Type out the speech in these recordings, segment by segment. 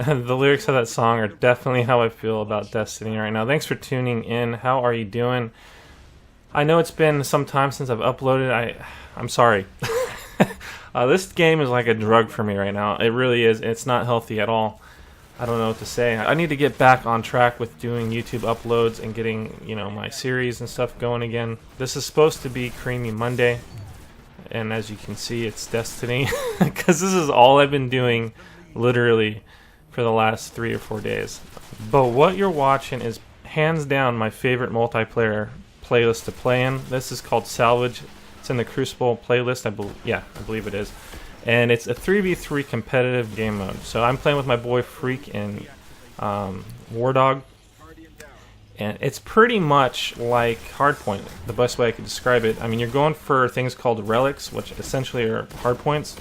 The lyrics of that song are definitely how I feel about Destiny right now. Thanks for tuning in. How are you doing? I know it's been some time since I've uploaded. I'm sorry. This game is like a drug for me right now. It really is. It's not healthy at all. I don't know what to say. I need to get back on track with doing YouTube uploads and getting, my series and stuff going again. This is supposed to be Creamy Monday, and as you can see, it's Destiny, because this is all I've been doing, literally, for the last 3 or 4 days. But what you're watching is hands down my favorite multiplayer playlist to play in. This is called Salvage. It's in the Crucible playlist. I believe it is. And it's a 3v3 competitive game mode. So I'm playing with my boy Freak and War Dog. And it's pretty much like Hardpoint, the best way I could describe it. I mean, you're going for things called relics, which essentially are hardpoints.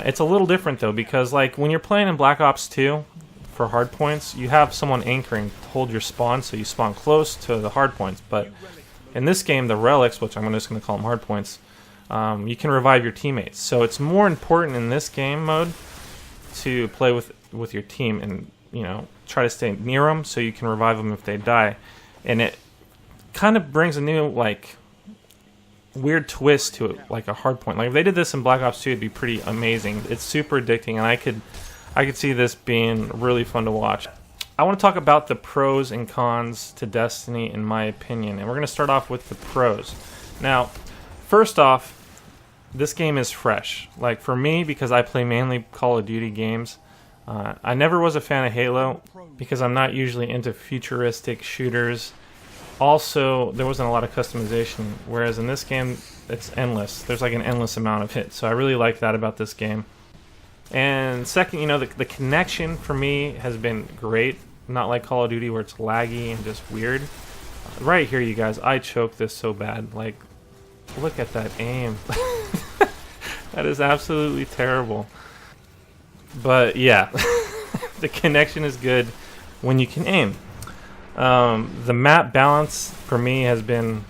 It's a little different, though, because like when you're playing in Black Ops 2 for hardpoints, you have someone anchoring to hold your spawn, so you spawn close to the hardpoints. But in this game, the relics, which I'm just going to call them hardpoints, you can revive your teammates. So it's more important in this game mode to play with your team and try to stay near them so you can revive them if they die. And it kind of brings a new weird twist to it, like a hard point. Like if they did this in Black Ops 2, it'd be pretty amazing. It's super addicting, and I could see this being really fun to watch. I want to talk about the pros and cons to Destiny in my opinion, and we're going to start off with the pros. Now, first off, this game is fresh. Like for me, because I play mainly Call of Duty games, I never was a fan of Halo because I'm not usually into futuristic shooters. Also, there wasn't a lot of customization, whereas in this game, it's endless. There's like an endless amount of hits, so I really like that about this game. And second, the connection for me has been great. Not like Call of Duty where it's laggy and just weird. Right here, you guys, I choked this so bad. Like, look at that aim. That is absolutely terrible. But yeah, the connection is good when you can aim. The map balance for me has been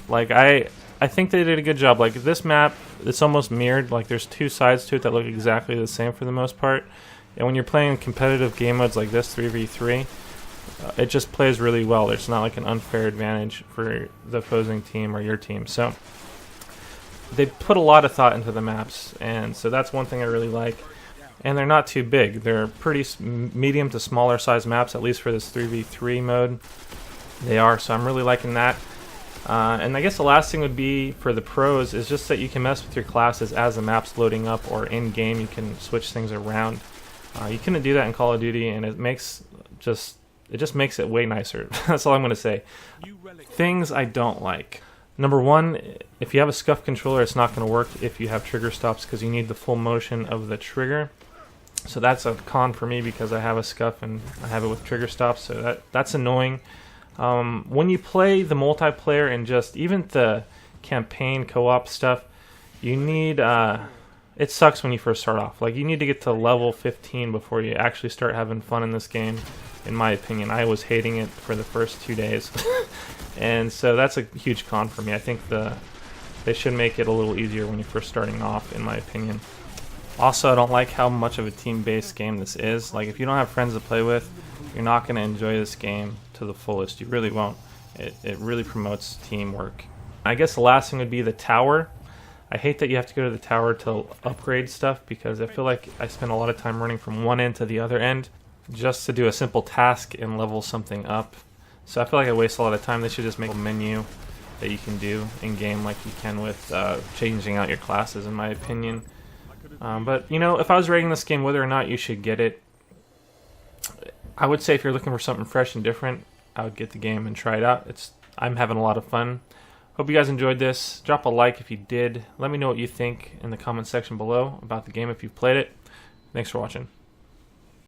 like I think they did a good job. Like this map, it's almost mirrored. Like there's two sides to it that look exactly the same for the most part. And when you're playing competitive game modes like this, 3v3, it just plays really well. There's not like an unfair advantage for the opposing team or your team. So they put a lot of thought into the maps, and so that's one thing I really like. And they're not too big. They're pretty medium to smaller size maps, at least for this 3v3 mode. They are, so I'm really liking that. And I guess the last thing would be for the pros is just that you can mess with your classes as the map's loading up, or in game you can switch things around. You couldn't do that in Call of Duty, and it just makes it way nicer. That's all I'm going to say. Things I don't like. Number one, if you have a scuff controller, it's not going to work if you have trigger stops because you need the full motion of the trigger. So that's a con for me because I have a scuff and I have it with trigger stops, so that's annoying. When you play the multiplayer and just even the campaign co-op stuff, you need it sucks when you first start off. Like you need to get to level 15 before you actually start having fun in this game. In my opinion, I was hating it for the first 2 days. And so that's a huge con for me. I think they should make it a little easier when you're first starting off, in my opinion. Also, I don't like how much of a team-based game this is. Like, if you don't have friends to play with, you're not going to enjoy this game to the fullest. You really won't. It really promotes teamwork. I guess the last thing would be the tower. I hate that you have to go to the tower to upgrade stuff because I feel like I spend a lot of time running from one end to the other end just to do a simple task and level something up. So I feel like I waste a lot of time. They should just make a menu that you can do in-game like you can with changing out your classes, in my opinion. But, if I was rating this game whether or not you should get it, I would say if you're looking for something fresh and different, I would get the game and try it out. I'm having a lot of fun. Hope you guys enjoyed this. Drop a like if you did. Let me know what you think in the comment section below about the game if you've played it. Thanks for watching.